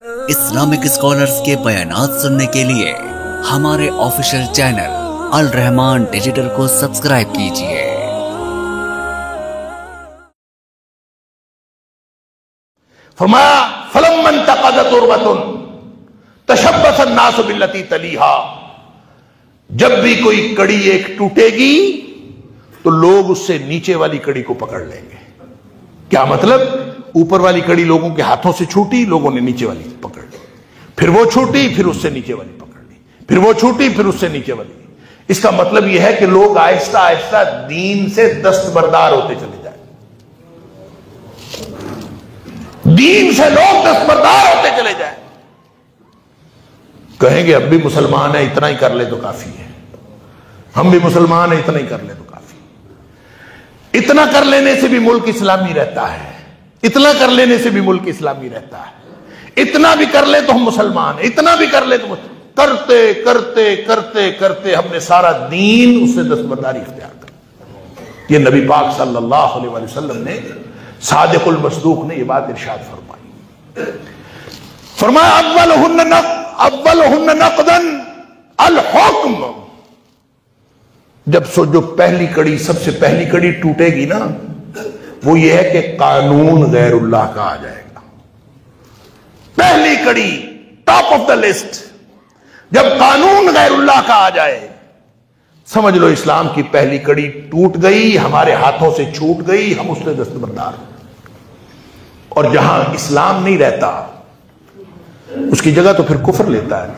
Islamic scholars کے بیانات سننے کے لیے ہمارے آفیشیل چینل الرحمان ڈیجیٹل کو سبسکرائب کیجئے۔ فرمایا فلما انتقضت عروۃ تشبث الناس بالتي تلیها، جب بھی کوئی کڑی ایک ٹوٹے گی تو لوگ اس سے نیچے والی کڑی کو پکڑ لیں گے۔ کیا مطلب؟ اوپر والی کڑی لوگوں کے ہاتھوں سے چھوٹی، لوگوں نے نیچے والی پکڑ لی، پھر وہ چھوٹی، پھر اس سے نیچے والی پکڑ لی، پھر وہ چھوٹی، پھر اس سے نیچے والی۔ اس کا مطلب یہ ہے کہ لوگ آہستہ آہستہ دین سے دستبردار ہوتے چلے جائیں، دین سے لوگ دستبردار ہوتے چلے جائیں۔ کہیں گے اب بھی مسلمان ہیں، اتنا ہی کر لے تو کافی ہے، ہم بھی مسلمان ہیں، اتنا ہی کر لے تو کافی ہے۔ اتنا کر لینے سے بھی ملک اسلامی رہتا ہے، اتنا کر لینے سے بھی ملک اسلامی رہتا ہے، اتنا بھی کر لے تو ہم مسلمان ہیں، اتنا بھی کر لے تو کرتے کرتے کرتے کرتے ہم نے سارا دین اس سے دستبرداری اختیار کر۔ یہ نبی پاک صلی اللہ علیہ وسلم نے، صادق المصدوق نے یہ بات ارشاد فرمائی۔ فرمایا اولہن نقدا الحکم، جب جو پہلی کڑی، سب سے پہلی کڑی ٹوٹے گی نا، وہ یہ ہے کہ قانون غیر اللہ کا آ جائے گا۔ پہلی کڑی، ٹاپ آف دا لسٹ، جب قانون غیر اللہ کا آ جائے، سمجھ لو اسلام کی پہلی کڑی ٹوٹ گئی، ہمارے ہاتھوں سے چھوٹ گئی، ہم اس سے دستبردار۔ اور جہاں اسلام نہیں رہتا اس کی جگہ تو پھر کفر لیتا ہے۔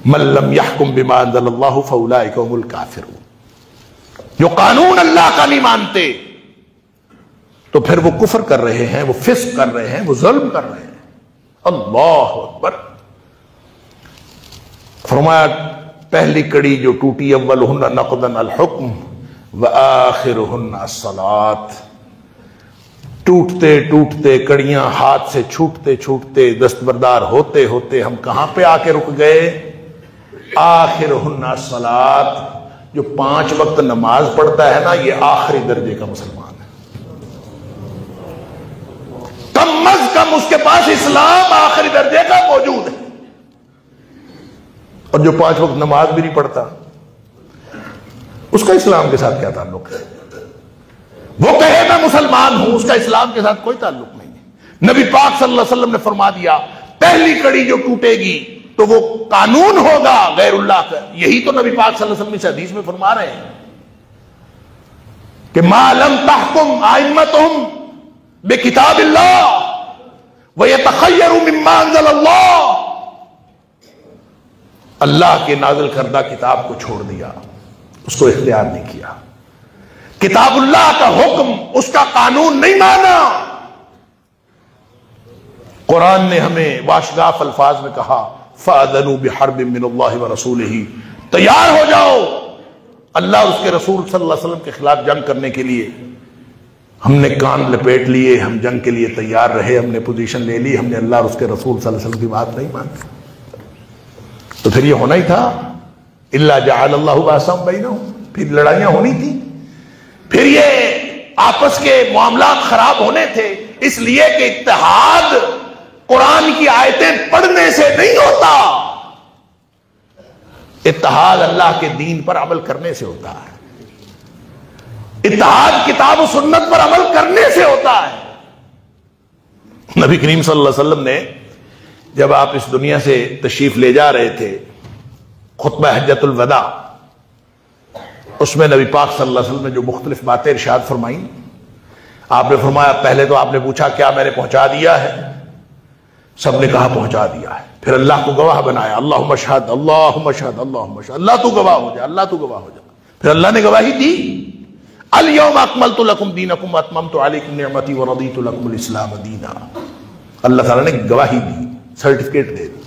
من لم يحكم بما انزل اللہ فاولئک هم الکافرون، جو قانون اللہ کا نہیں مانتے تو پھر وہ کفر کر رہے ہیں، وہ فسق کر رہے ہیں، وہ ظلم کر رہے ہیں۔ اللہ اکبر۔ فرمایا پہلی کڑی جو ٹوٹی، اولہن نقدا الحکم وآخرہن الصلاۃ، ٹوٹتے ٹوٹتے کڑیاں ہاتھ سے چھوٹتے چھوٹتے دستبردار ہوتے ہوتے ہم کہاں پہ آ کے رک گئے؟ آخرہن الصلاۃ، جو 5 وقت نماز پڑھتا ہے نا، یہ آخری درجے کا مسلمان ہے۔ کم از کم اس کے پاس اسلام آخری درجے کا موجود ہے۔ اور جو 5 وقت نماز بھی نہیں پڑھتا، اس کا اسلام کے ساتھ کیا تعلق ہے؟ وہ کہے میں مسلمان ہوں، اس کا اسلام کے ساتھ کوئی تعلق نہیں ہے۔ نبی پاک صلی اللہ علیہ وسلم نے فرما دیا پہلی کڑی جو ٹوٹے گی تو وہ قانون ہوگا غیر اللہ کا۔ یہی تو نبی پاک صلی اللہ علیہ وسلم اس حدیث میں فرما رہے ہیں کہ ما لم تحکم ائمتہم بکتاب اللہ وَيَتَخَيَّرُوا مِمَّا أَنزَلَ اللَّهُ، اللہ کے نازل کردہ کتاب کو چھوڑ دیا، اس کو اختیار نہیں کیا، کتاب اللہ کا حکم، اس کا قانون نہیں مانا۔ قرآن نے ہمیں واشگاف الفاظ میں کہا فَأَذَنُوا بِحَرْبٍ مِّنَ اللَّهِ وَرَسُولِهِ، تیار ہو جاؤ اللہ اور اس کے رسول صلی اللہ علیہ وسلم کے خلاف جنگ کرنے کے لیے۔ ہم نے کان لپیٹ لیے، ہم جنگ کے لیے تیار رہے، ہم نے پوزیشن لے لی، ہم نے اللہ اور اس کے رسول صلی اللہ علیہ وسلم کی بات نہیں مانی، تو پھر یہ ہونا ہی تھا۔ إِلَّا جَعَلَ اللَّهُ بَأْسَهُمْ بَيْنَهُمْ، پھر لڑائیاں ہونی تھی، پھر یہ آپس کے معاملات خراب ہونے تھے، اس لیے کہ اتحاد قرآن کی آیتیں پڑھنے سے نہیں ہوتا، اتحاد اللہ کے دین پر عمل کرنے سے ہوتا ہے، اتحاد کتاب و سنت پر عمل کرنے سے ہوتا ہے۔ نبی کریم صلی اللہ علیہ وسلم نے جب آپ اس دنیا سے تشریف لے جا رہے تھے، خطبہ حجۃ الوداع، اس میں نبی پاک صلی اللہ علیہ وسلم نے جو مختلف باتیں ارشاد فرمائیں، آپ نے فرمایا، پہلے تو آپ نے پوچھا کیا میں نے پہنچا دیا ہے؟ سب نے کہا پہنچا دیا ہے۔ پھر اللہ کو گواہ بنایا، اللہم اشہد اللہم اشہد اللہم اشہد، اللہ تو گواہ ہو جائے، اللہ تو گواہ ہو جائے۔ پھر اللہ نے گواہی دی، الیوم اکملت لکم دینکم واتممت علیکم نعمتی ورضیت لکم الاسلام دینا۔ اللہ تعالیٰ نے گواہی دی، سرٹیفکیٹ دے دی۔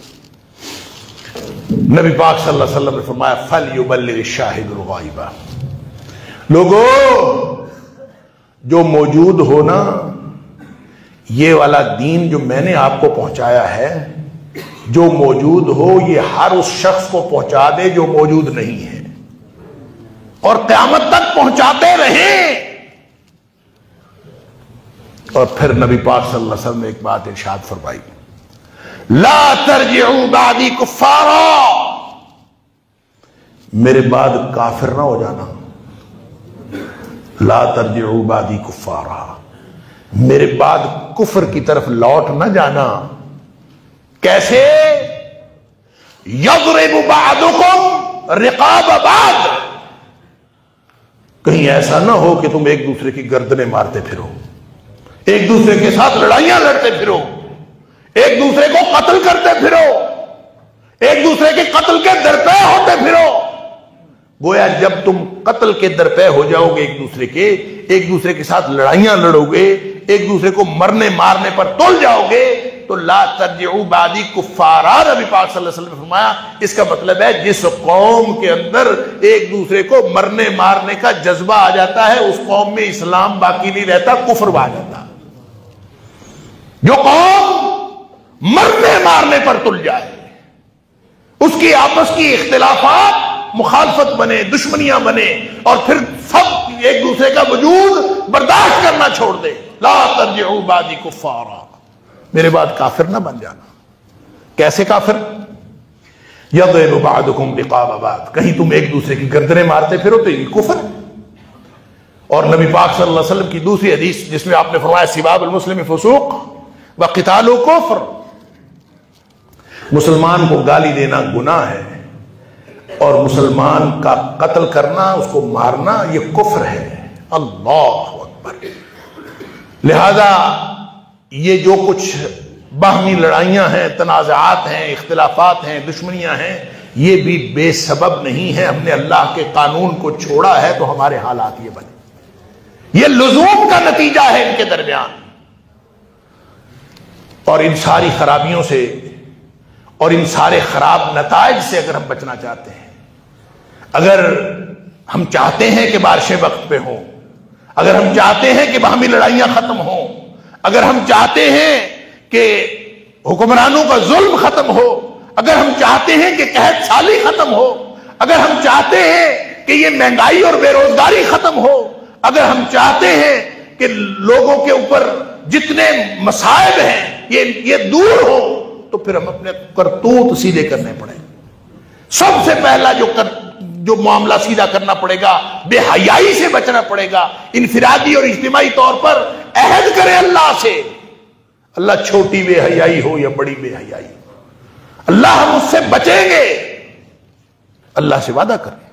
نبی پاک صلی اللہ علیہ وسلم نے فرمایا فَلْيُبَلِّغِ الشَّاهِدُ الْغَائِبَ، لوگوں جو موجود ہو نا، یہ والا دین جو میں نے آپ کو پہنچایا ہے، جو موجود ہو یہ ہر اس شخص کو پہنچا دے جو موجود نہیں ہے، اور قیامت تک پہنچاتے رہیں۔ اور پھر نبی پاک صلی اللہ علیہ وسلم نے ایک بات ارشاد فرمائی، لا ترجعوا بعدی کفارا، میرے بعد کافر نہ ہو جانا. لا ترجعوا بعدی کفارا، میرے بعد کفر کی طرف لوٹ نہ جانا. کیسے؟ یضرب بعضکم رقاب بعض، کہیں ایسا نہ ہو کہ تم ایک دوسرے کی گردنیں مارتے پھرو، ایک دوسرے کے ساتھ لڑائیاں لڑتے پھرو، ایک دوسرے کو قتل کرتے پھرو، ایک دوسرے کے قتل کے درپے ہوتے پھرو. گویا جب تم قتل کے درپے ہو جاؤ گے ایک دوسرے کے ساتھ لڑائیاں لڑو گے، ایک دوسرے کو مرنے مارنے پر تل جاؤ گے، تو لا ترجعوا بعدی کفارا، نبی پاک صلی اللہ علیہ وسلم نے فرمایا اس کا مطلب ہے جس قوم کے اندر ایک دوسرے کو مرنے مارنے کا جذبہ آ جاتا ہے اس قوم میں اسلام باقی نہیں رہتا، کفر آ جاتا. جو قوم مرنے مارنے پر تل جائے، اس کی آپس کی اختلافات مخالفت بنے، دشمنیاں بنے، اور پھر سب ایک دوسرے کا وجود برداشت کرنا چھوڑ دے، لا ترجعوا بعدی کفارا، میرے بعد کافر نہ بن جانا. کیسے کافر؟ یضرب بعضکم رقاب بعض، کہیں تم ایک دوسرے کی گردنیں مارتے پھرو تو یہ کفر. اور نبی پاک صلی اللہ علیہ وسلم کی دوسری حدیث جس میں آپ نے فرمایا سباب المسلم فسوق وقتال کفر، مسلمان کو گالی دینا گناہ ہے اور مسلمان کا قتل کرنا، اس کو مارنا، یہ کفر ہے. اللہ اکبر. لہذا یہ جو کچھ باہمی لڑائیاں ہیں، تنازعات ہیں، اختلافات ہیں، دشمنیاں ہیں، یہ بھی بے سبب نہیں ہے. ہم نے اللہ کے قانون کو چھوڑا ہے تو ہمارے حالات یہ بنے. یہ لزوم کا نتیجہ ہے ان کے درمیان. اور ان ساری خرابیوں سے اور ان سارے خراب نتائج سے اگر ہم بچنا چاہتے ہیں، اگر ہم چاہتے ہیں کہ بارشیں وقت پہ ہوں، اگر ہم چاہتے ہیں کہ باہمی لڑائیاں ختم ہوں، اگر ہم چاہتے ہیں کہ حکمرانوں کا ظلم ختم ہو، اگر ہم چاہتے ہیں کہ قحط سالی ختم ہو، اگر ہم چاہتے ہیں کہ یہ مہنگائی اور بے روزگاری ختم ہو، اگر ہم چاہتے ہیں کہ لوگوں کے اوپر جتنے مصائب ہیں یہ دور ہو، تو پھر ہم اپنے کرتوت سیدھے کرنے پڑیں. سب سے پہلا جو معاملہ سیدھا کرنا پڑے گا، بے حیائی سے بچنا پڑے گا. انفرادی اور اجتماعی طور پر عہد کریں اللہ سے، اللہ چھوٹی بے حیائی ہو یا بڑی بے حیائی، اللہ ہم اس سے بچیں گے. اللہ سے وعدہ کریں.